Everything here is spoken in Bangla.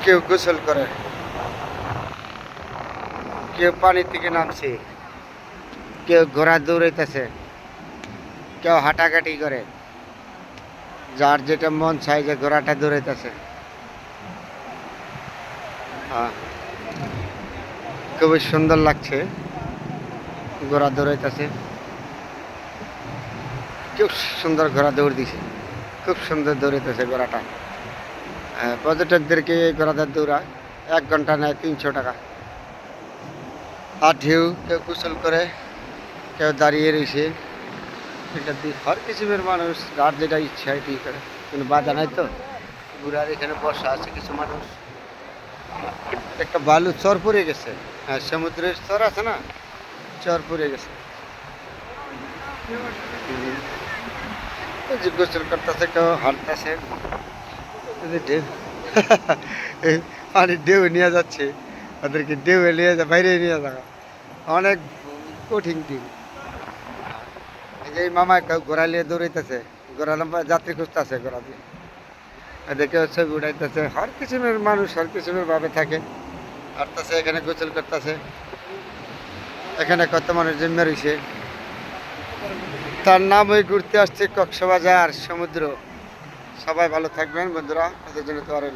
কেউ গোসল করে, কেউ পানি থেকে নামছে, কেউ ঘোড়া দৌড়াইতেছে, কেউ হাঁটাঘাটি করে, যার যেটা মন চায় যে ঘোড়াটা দৌড়াইতেছে। হ্যাঁ, খুবই সুন্দর লাগছে, ঘোড়া দৌড়াইতেছে। খুব সুন্দর ঘোড়া দৌড় দিছে, খুব সুন্দর দৌড়াইতেছে ঘোড়াটা। পর্যটকদেরকে এই ঘোড়াটা দৌড়ায় 1 ঘন্টা নেয় 300 টাকা। আর ঢেউ, কেউ গোসল করে, কেউ দাঁড়িয়ে রয়েছে। এটা হর কিসিমের মানুষ যার যেটা ইচ্ছা এটাই করে, কোনো বাধা নাই তো। ঘোড়ার এখানে বসা আছে কিছু মানুষ। একটা বালু চর পড়ে গেছে। হ্যাঁ, সমুদ্রের চর আছে না, চর পড়ে গেছে। এই যে গোসল করতেছে, কেউ হাঁটতেছে। ঢেউ পানি ঢেউ নিয়ে যাচ্ছে, ওদেরকে ঢেউ নিয়ে বাইরে নিয়ে যাওয়া অনেক কঠিন ঢেউ। এই যে মামা ঘোড়া নিয়ে দৌড়াইতেছে, ঘোড়া লম্বা যাত্রী খুঁজতেছে ঘোড়া দিয়ে। এদেরকে ছবি উঠাইতেছে। হর কিসিমের মানুষ হর কিসিমের ভাবে থাকে, হাঁটতেছে, এখানে গোসল করতেছে। এখানে কত মানুষ জন্মে রয়েছে। তার নাম ওই ঘুরতে আসছে কক্সবাজার সমুদ্র। সবাই ভালো থাকবেন বন্ধুরা, এদের জন্য তো